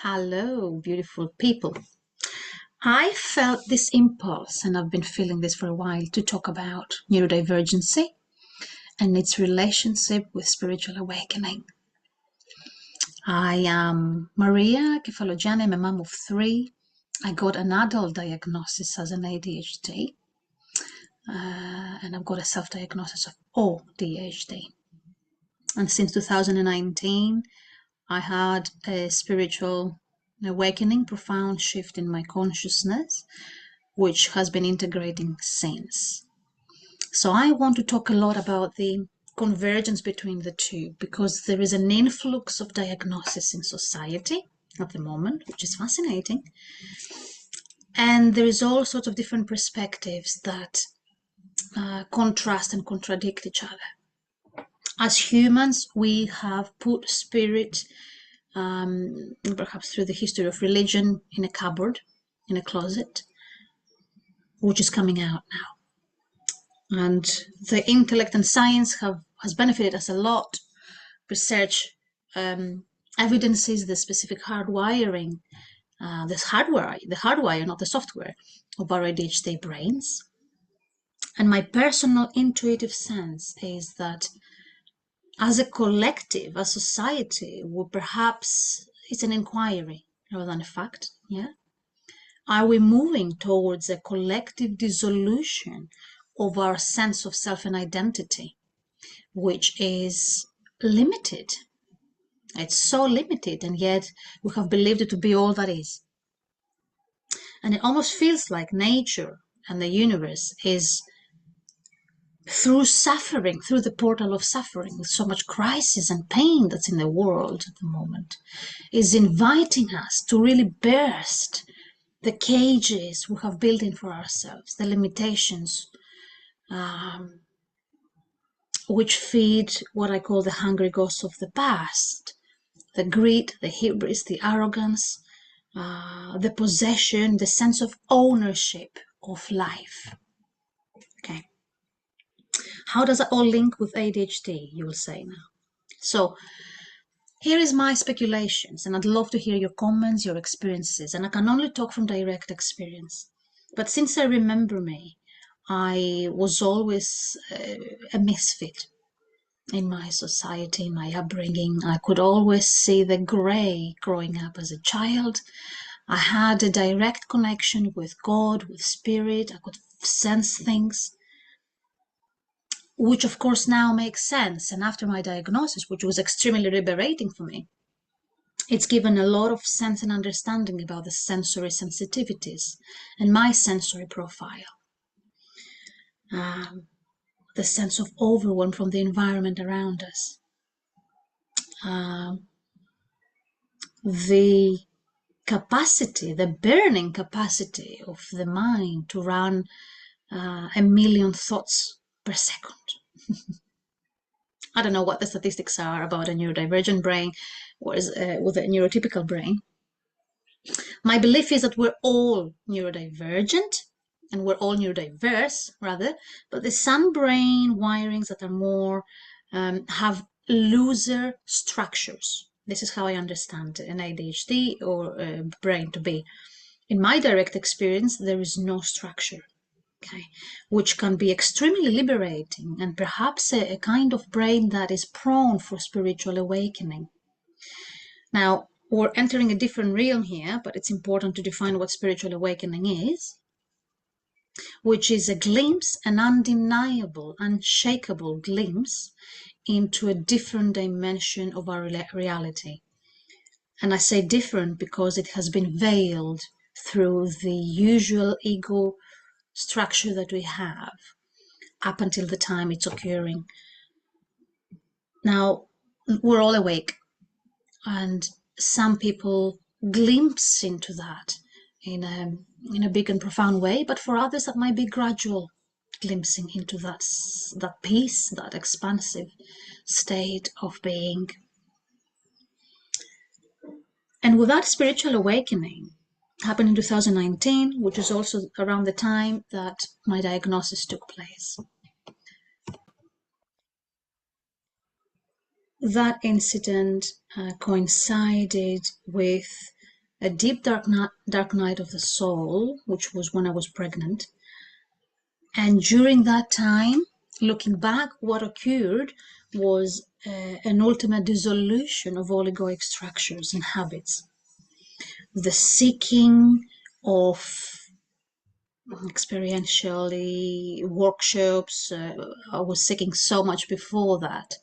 Hello, beautiful people. I felt this impulse, and I've been feeling this for a while, to talk about neurodivergency and its relationship with spiritual awakening. I am Maria Kefalogianni. I'm a mom of 3. I got an adult diagnosis as an ADHD, and I've got a self-diagnosis of ADHD. And since 2019, I had a spiritual awakening, profound shift in my consciousness, which has been integrating since. So I want to talk a lot about the convergence between the two, because there is an influx of diagnosis in society at the moment, which is fascinating. And there is all sorts of different perspectives that contrast and contradict each other. As humans, we have put spirit, perhaps through the history of religion, in a cupboard, in a closet, which is coming out now. And the intellect and science has benefited us a lot. Research evidences the specific hardwiring, the hardwire, not the software, of our ADHD brains. And my personal intuitive sense is that as a collective, as society, it's an inquiry rather than a fact, yeah? Are we moving towards a collective dissolution of our sense of self and identity, which is limited? It's so limited, and yet we have believed it to be all that is. And it almost feels like nature and the universe is, through suffering, through the portal of suffering, with so much crisis and pain that's in the world at the moment, is inviting us to really burst the cages we have built in for ourselves, the limitations, which feed what I call the hungry ghosts of the past, the greed, the hubris, the arrogance, the possession, the sense of ownership of life. Okay. How does that all link with ADHD, you will say now? So here is my speculations, and I'd love to hear your comments, your experiences, and I can only talk from direct experience. But since I remember me, I was always a misfit in my society, in my upbringing. I could always see the grey growing up as a child. I had a direct connection with God, with spirit. I could sense things, which of course now makes sense. And after my diagnosis, which was extremely liberating for me, it's given a lot of sense and understanding about the sensory sensitivities and my sensory profile. The sense of overwhelm from the environment around us. The capacity, the burning capacity of the mind to run 1,000,000 thoughts per second. I don't know what the statistics are about a neurodivergent brain with a neurotypical brain. My belief is that we're all neurodivergent, and we're all neurodiverse, rather, but there's some brain wirings that are more, have looser structures. This is how I understand an ADHD or a brain to be. In my direct experience, there is no structure, okay, which can be extremely liberating, and perhaps a kind of brain that is prone for spiritual awakening. Now, we're entering a different realm here, but it's important to define what spiritual awakening is, which is a glimpse, an undeniable, unshakable glimpse into a different dimension of our reality. And I say different because it has been veiled through the usual ego structure that we have up until the time it's occurring. Now, we're all awake, and some people glimpse into that in a big and profound way, but for others that might be gradual glimpsing into that peace, that expansive state of being. And with that spiritual awakening happened in 2019, which is also around the time that my diagnosis took place. That incident coincided with a deep dark night of the soul, which was when I was pregnant. And during that time, looking back, what occurred was an ultimate dissolution of all egoic structures and habits. The seeking of experientially workshops, I was seeking so much before that.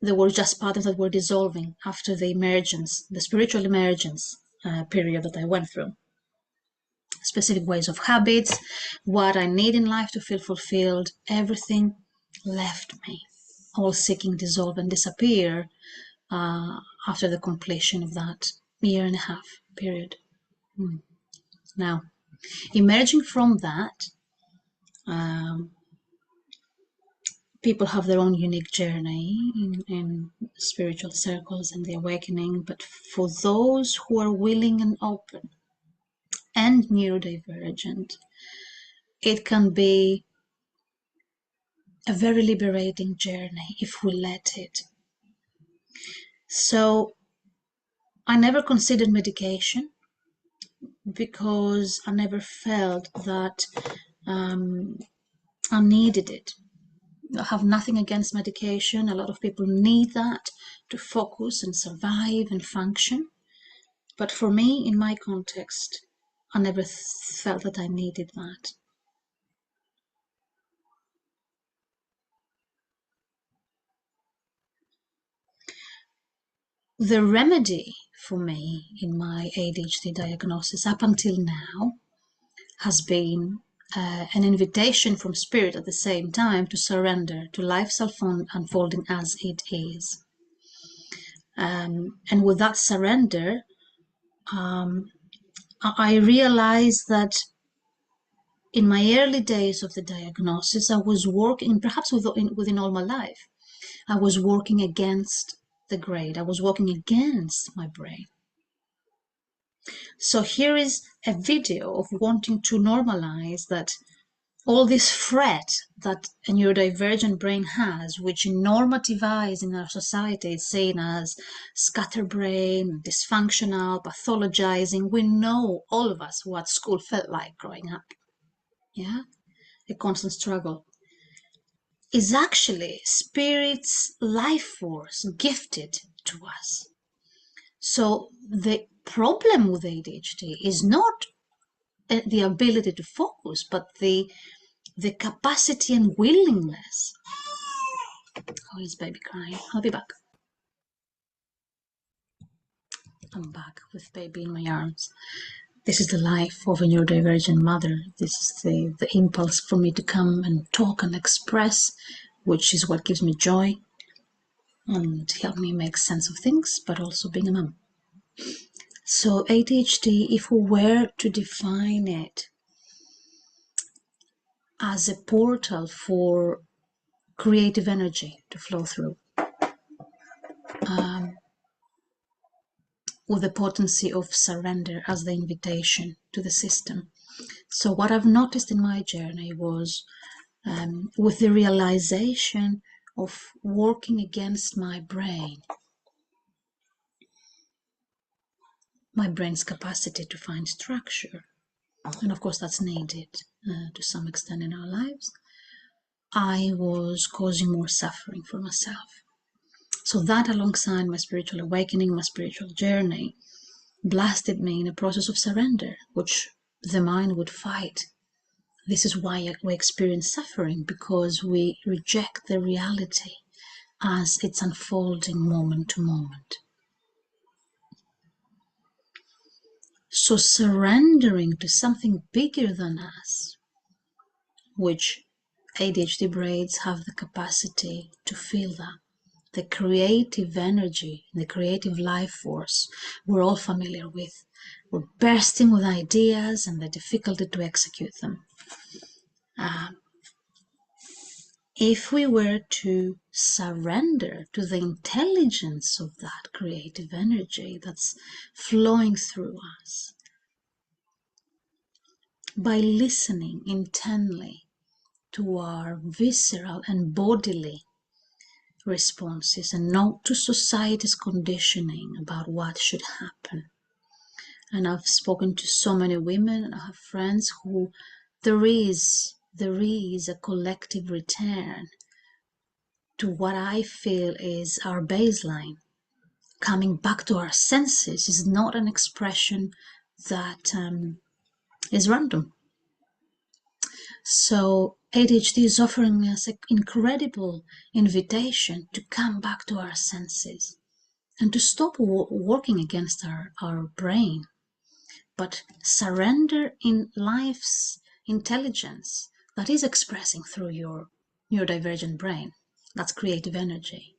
There were just patterns that were dissolving after the emergence, the spiritual emergence period that I went through. Specific ways of habits, what I need in life to feel fulfilled, everything left me. All seeking dissolve and disappear after the completion of that 1.5 year period. Now, emerging from that, people have their own unique journey in spiritual circles and the awakening, but for those who are willing and open and neurodivergent, it can be a very liberating journey if we let it. So I never considered medication because I never felt that I needed it. I have nothing against medication. A lot of people need that to focus and survive and function. But for me, in my context, I never felt that I needed that. The remedy for me in my ADHD diagnosis up until now has been an invitation from Spirit at the same time to surrender to life self-unfolding as it is. And with that surrender, I realized that in my early days of the diagnosis, I was working, perhaps within all my life, I was working against the grade. I was working against my brain. So here is a video of wanting to normalize that all this threat that a neurodivergent brain has, which in normative eyes in our society is seen as scatterbrain, dysfunctional, pathologizing. We know, all of us, what school felt like growing up. Yeah, a constant struggle. Is actually Spirit's life force gifted to us. So the problem with ADHD is not the ability to focus, but the capacity and willingness. Oh, his baby crying. I'll be back. I'm back with baby in my arms. This is the life of a neurodivergent mother. This is the impulse for me to come and talk and express, which is what gives me joy and help me make sense of things, but also being a mom. So ADHD, if we were to define it as a portal for creative energy to flow through, with the potency of surrender as the invitation to the system. So what I've noticed in my journey was with the realization of working against my brain's capacity to find structure, and of course that's needed to some extent in our lives, I was causing more suffering for myself. So that, alongside my spiritual awakening, my spiritual journey, blasted me in a process of surrender, which the mind would fight. This is why we experience suffering, because we reject the reality as it's unfolding moment to moment. So surrendering to something bigger than us, which ADHD brains have the capacity to feel that. The creative energy, the creative life force we're all familiar with. We're bursting with ideas and the difficulty to execute them. If we were to surrender to the intelligence of that creative energy that's flowing through us, by listening intently to our visceral and bodily responses and not to society's conditioning about what should happen. And I've spoken to so many women, and I have friends who there is a collective return to what I feel is our baseline. Coming back to our senses is not an expression that is random. So ADHD is offering us an incredible invitation to come back to our senses and to stop working against our brain, but surrender in life's intelligence that is expressing through your neurodivergent brain. That's creative energy.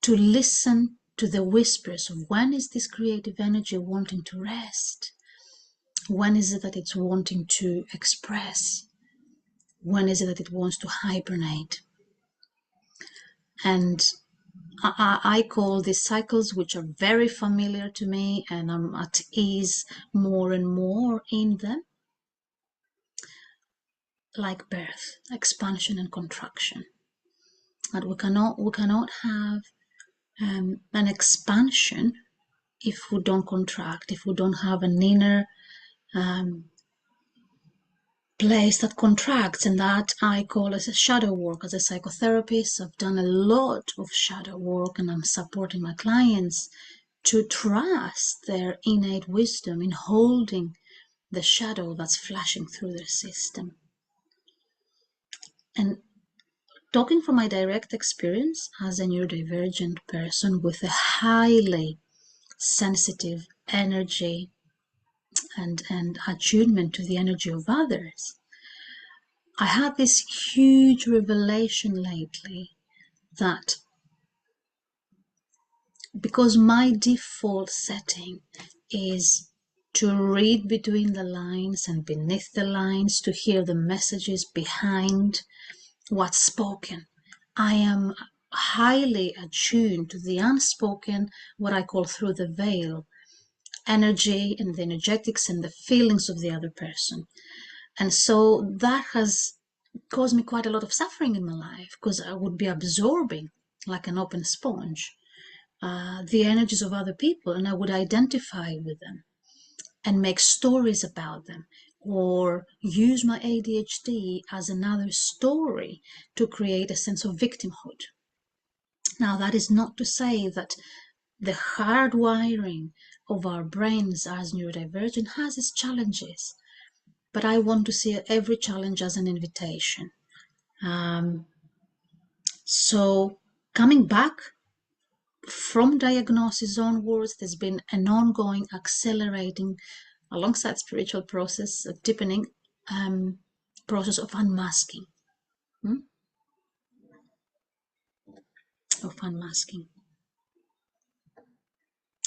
To listen to the whispers of when is this creative energy wanting to rest? When is it that it's wanting to express? When is it that it wants to hibernate? And I call these cycles, which are very familiar to me, and I'm at ease more and more in them, like birth, expansion and contraction. And we cannot have an expansion if we don't contract, if we don't have an inner place that contracts, and that I call as a shadow work. As a psychotherapist, I've done a lot of shadow work, and I'm supporting my clients to trust their innate wisdom in holding the shadow that's flashing through their system. And talking from my direct experience as a neurodivergent person with a highly sensitive energy and attunement to the energy of others, I had this huge revelation lately that because my default setting is to read between the lines and beneath the lines, to hear the messages behind what's spoken, I am highly attuned to the unspoken, what I call through the veil, energy and the energetics and the feelings of the other person. And so that has caused me quite a lot of suffering in my life, because I would be absorbing like an open sponge the energies of other people, and I would identify with them and make stories about them, or use my ADHD as another story to create a sense of victimhood. Now, that is not to say that the hardwiring of our brains as neurodivergent has its challenges, but I want to see every challenge as an invitation. So coming back from diagnosis onwards, there's been an ongoing accelerating, alongside spiritual process, a deepening process of unmasking. Of unmasking.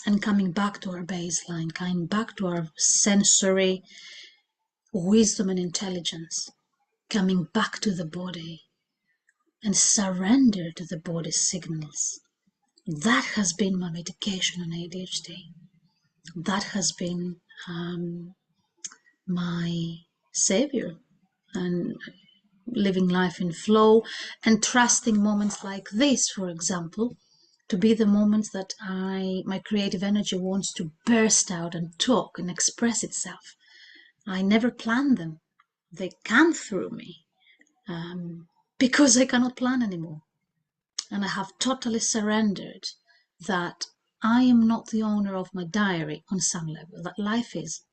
And coming back to our baseline, coming back to our sensory wisdom and intelligence, coming back to the body and surrender to the body's signals. That has been my medication on ADHD. That has been my savior, and living life in flow and trusting moments like this, for example, to be the moments that my creative energy wants to burst out and talk and express itself. I never plan them. They come through me because I cannot plan anymore. And I have totally surrendered that I am not the owner of my diary on some level, that life is.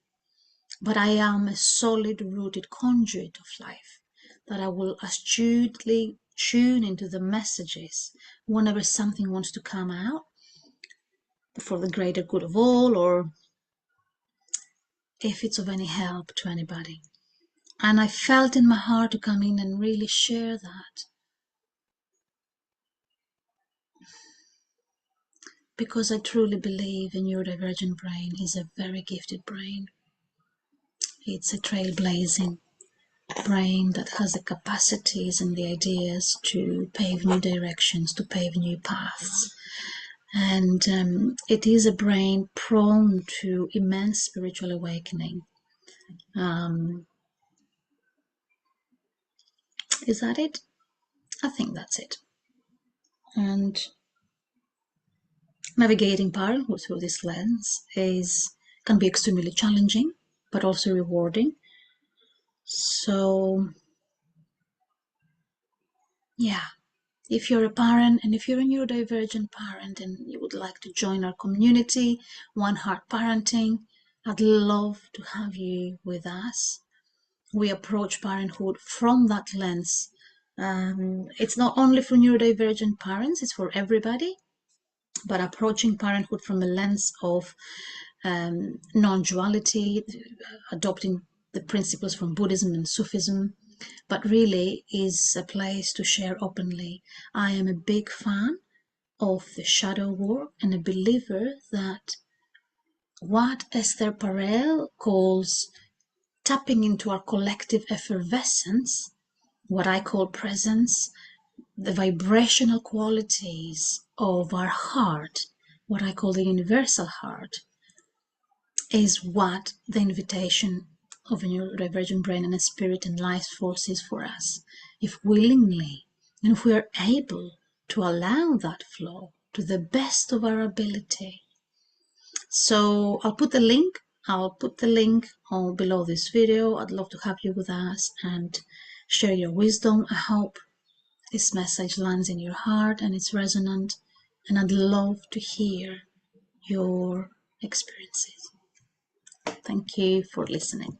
But I am a solid rooted conduit of life, that I will astutely tune into the messages whenever something wants to come out for the greater good of all, or if it's of any help to anybody. And I felt in my heart to come in and really share that, because I truly believe a neurodivergent brain is a very gifted brain. It's a trailblazing brain that has the capacities and the ideas to pave new directions, to pave new paths. And it is a brain prone to immense spiritual awakening. Is that it? I think that's it. And navigating parenthood through this lens can be extremely challenging, but also rewarding. So, yeah, if you're a parent and if you're a neurodivergent parent and you would like to join our community, One Heart Parenting, I'd love to have you with us. We approach parenthood from that lens. It's not only for neurodivergent parents, it's for everybody, but approaching parenthood from a lens of non-duality, adopting the principles from Buddhism and Sufism, but really is a place to share openly. I am a big fan of the shadow work and a believer that what Esther Perel calls tapping into our collective effervescence, what I call presence, the vibrational qualities of our heart, what I call the universal heart, is what the invitation of a neurodivergent brain and a spirit and life force is for us. If willingly, and if we are able to allow that flow to the best of our ability. So I'll put the link below this video. I'd love to have you with us and share your wisdom. I hope this message lands in your heart and it's resonant, and I'd love to hear your experiences. Thank you for listening.